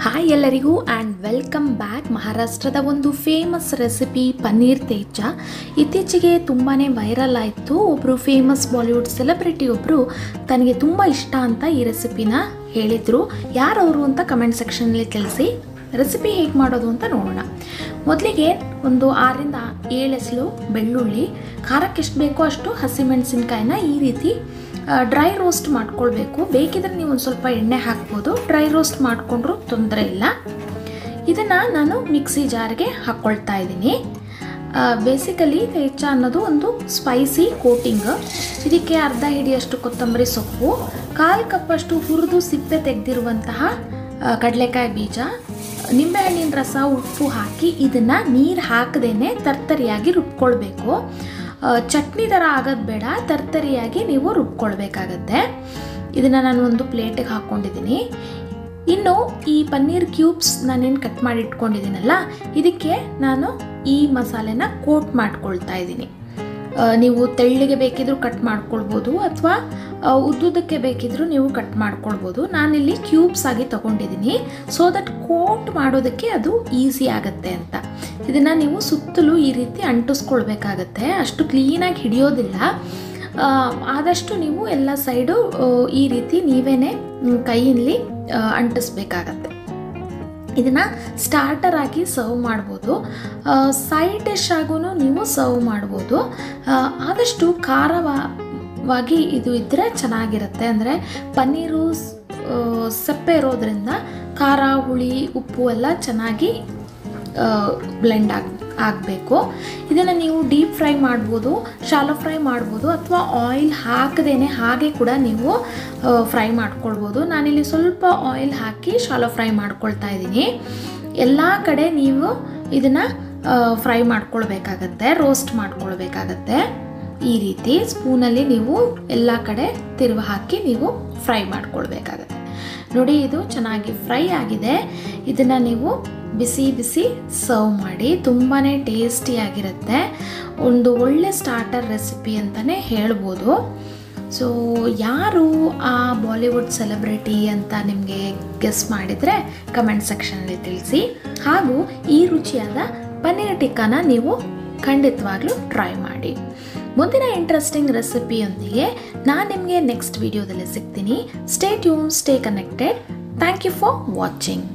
Hi ಎಲ್ಲರಿಗೂ and welcome back. ಮಹಾರಾಷ್ಟ್ರದ ಒಂದು ಫೇಮಸ್ ರೆಸಿಪಿ ಪನ್ನೀರ್ ತೇಜ ಇತ್ತೀಚೆಗೆ ತುಂಬಾ ವೈರಲ್ ಆಯಿತು. ಒಬ್ಬರು ಫೇಮಸ್ ಬಾಲಿವುಡ್ ಸೆಲೆಬ್ರಿಟಿ ಒಬ್ಬರು ತನಗೆ ತುಂಬ ಇಷ್ಟ ಅಂತ ಈ ರೆಸಿಪಿನ ಹೇಳಿದರು. ಯಾರವರು ಅಂತ ಕಮೆಂಟ್ ಸೆಕ್ಷನಲ್ಲಿ ತಿಳಿಸಿ. ರೆಸಿಪಿ ಹೇಗೆ ಮಾಡೋದು ಅಂತ ನೋಡೋಣ. ಮೊದಲಿಗೆ ಒಂದು 6 ರಿಂದ 7 ಎಸಳು ಬೆಳ್ಳುಳ್ಳಿ, ಖಾರಕ್ಕೆ ಎಷ್ಟು ಬೇಕೋ ಅಷ್ಟು ಹಸಿಮೆಣಸಿನ್ಕಾಯಿನ ಈ ರೀತಿ ಡ್ರೈ ರೋಸ್ಟ್ ಮಾಡ್ಕೊಳ್ಬೇಕು. ಬೇಕಿದ್ರೆ ನೀವು ಒಂದು ಸ್ವಲ್ಪ ಎಣ್ಣೆ ಹಾಕ್ಬೋದು, ಡ್ರೈ ರೋಸ್ಟ್ ಮಾಡಿಕೊಂಡ್ರೂ ತೊಂದರೆ ಇಲ್ಲ. ಇದನ್ನು ನಾನು ಮಿಕ್ಸಿ ಜಾರ್ಗೆ ಹಾಕ್ಕೊಳ್ತಾ ಇದ್ದೀನಿ. ಬೇಸಿಕಲಿ ತೇಜ ಅನ್ನೋದು ಒಂದು ಸ್ಪೈಸಿ ಕೋಟಿಂಗ್. ಇದಕ್ಕೆ ಅರ್ಧ ಹಿಡಿಯಷ್ಟು ಕೊತ್ತಂಬರಿ ಸೊಪ್ಪು, 1/4 ಕಪ್ಪಷ್ಟು ಹುರಿದು ಸಿಪ್ಪೆ ತೆಗೆದಿರುವಂತಹ ಕಡಲೆಕಾಯಿ ಬೀಜ, ನಿಂಬೆಹಣ್ಣಿನ ರಸ, ಉಪ್ಪು ಹಾಕಿ ಇದನ್ನು ನೀರು ಹಾಕದೇನೆ ತರ್ತರಿಯಾಗಿ ರುಬ್ಕೊಳ್ಬೇಕು. ಚಟ್ನಿ ಥರ ಆಗೋದು ಬೇಡ, ತರ್ತರಿಯಾಗಿ ನೀವು ರುಬ್ಕೊಳ್ಬೇಕಾಗತ್ತೆ. ಇದನ್ನು ನಾನು ಒಂದು ಪ್ಲೇಟಿಗೆ ಹಾಕ್ಕೊಂಡಿದ್ದೀನಿ. ಇನ್ನು ಈ ಪನ್ನೀರ್ ಕ್ಯೂಬ್ಸ್ ನಾನೇನು ಕಟ್ ಮಾಡಿ ಇಟ್ಕೊಂಡಿದ್ದೀನಲ್ಲ, ಇದಕ್ಕೆ ನಾನು ಈ ಮಸಾಲೆನ ಕೋಟ್ ಮಾಡ್ಕೊಳ್ತಾ ಇದ್ದೀನಿ. ನೀವು ತೆಳ್ಳಗೆ ಬೇಕಿದ್ರೂ ಕಟ್ ಮಾಡ್ಕೊಳ್ಬೋದು ಅಥವಾ ಉದ್ದುದಕ್ಕೆ ಬೇಕಿದ್ರೂ ನೀವು ಕಟ್ ಮಾಡ್ಕೊಳ್ಬೋದು. ನಾನಿಲ್ಲಿ ಕ್ಯೂಬ್ಸ್ ಆಗಿ ತೊಗೊಂಡಿದ್ದೀನಿ, ಸೊ ದಟ್ ಕೋಟ್ ಮಾಡೋದಕ್ಕೆ ಅದು ಈಸಿ ಆಗುತ್ತೆ ಅಂತ. ಇದನ್ನು ನೀವು ಸುತ್ತಲೂ ಈ ರೀತಿ ಅಂಟಿಸ್ಕೊಳ್ಬೇಕಾಗತ್ತೆ. ಅಷ್ಟು ಕ್ಲೀನಾಗಿ ಹಿಡಿಯೋದಿಲ್ಲ. ಆದಷ್ಟು ನೀವು ಎಲ್ಲ ಸೈಡು ಈ ರೀತಿ ನೀವೇನೇ ಕೈಯಲ್ಲಿ ಅಂಟಿಸ್ಬೇಕಾಗತ್ತೆ. ಇದನ್ನು ಸ್ಟಾರ್ಟರ್ ಆಗಿ ಸರ್ವ್ ಮಾಡ್ಬೋದು, ಸೈಡ್ ಡಿಶ್ ಆಗೂ ನೀವು ಸರ್ವ್ ಮಾಡ್ಬೋದು. ಆದಷ್ಟು ಖಾರವಾಗಿ ಇದು ಇದ್ದರೆ ಚೆನ್ನಾಗಿರುತ್ತೆ. ಅಂದರೆ ಪನ್ನೀರು ಸಪ್ಪೆ ಇರೋದ್ರಿಂದ ಖಾರ, ಹುಳಿ, ಉಪ್ಪು ಎಲ್ಲ ಚೆನ್ನಾಗಿ ಬ್ಲೆಂಡ್ ಆಗಬೇಕು. ಇದನ್ನು ನೀವು ಡೀಪ್ ಫ್ರೈ ಮಾಡ್ಬೋದು, ಶಾಲೋ ಫ್ರೈ ಮಾಡ್ಬೋದು, ಅಥವಾ ಆಯಿಲ್ ಹಾಕದೇನೆ ಹಾಗೆ ಕೂಡ ನೀವು ಫ್ರೈ ಮಾಡ್ಕೊಳ್ಬೋದು. ನಾನಿಲ್ಲಿ ಸ್ವಲ್ಪ ಆಯಿಲ್ ಹಾಕಿ ಶಾಲೋ ಫ್ರೈ ಮಾಡ್ಕೊಳ್ತಾ ಇದ್ದೀನಿ. ಎಲ್ಲ ಕಡೆ ನೀವು ಇದನ್ನು ಫ್ರೈ ಮಾಡ್ಕೊಳ್ಬೇಕಾಗತ್ತೆ, ರೋಸ್ಟ್ ಮಾಡ್ಕೊಳ್ಬೇಕಾಗತ್ತೆ. ಈ ರೀತಿ ಸ್ಪೂನಲ್ಲಿ ನೀವು ಎಲ್ಲ ಕಡೆ ತಿರುವು ಹಾಕಿ ನೀವು ಫ್ರೈ ಮಾಡ್ಕೊಳ್ಬೇಕಾಗತ್ತೆ. ನೋಡಿ, ಇದು ಚೆನ್ನಾಗಿ ಫ್ರೈ ಆಗಿದೆ. ಇದನ್ನು ನೀವು ಬಿಸಿ ಬಿಸಿ ಸರ್ವ್ ಮಾಡಿ. ತುಂಬಾ ಟೇಸ್ಟಿಯಾಗಿರುತ್ತೆ. ಒಂದು ಒಳ್ಳೆ ಸ್ಟಾರ್ಟರ್ ರೆಸಿಪಿ ಅಂತಲೇ ಹೇಳ್ಬೋದು. ಸೊ ಯಾರು ಆ ಬಾಲಿವುಡ್ ಸೆಲೆಬ್ರಿಟಿ ಅಂತ ನಿಮಗೆ ಗೆಸ್ ಮಾಡಿದರೆ ಕಮೆಂಟ್ ಸೆಕ್ಷನಲ್ಲಿ ತಿಳಿಸಿ. ಹಾಗೂ ಈ ರುಚಿಯಾದ ಪನ್ನೀರ್ ಟಿಕ್ಕಾನ ನೀವು ಖಂಡಿತವಾಗ್ಲೂ ಟ್ರೈ ಮಾಡಿ. ಮುಂದಿನ ಇಂಟ್ರೆಸ್ಟಿಂಗ್ ರೆಸಿಪಿಯೊಂದಿಗೆ ನಾನು ನಿಮಗೆ ನೆಕ್ಸ್ಟ್ ವಿಡಿಯೋದಲ್ಲಿ ಸಿಗ್ತೀನಿ. Stay tune, stay connected. Thank you for watching.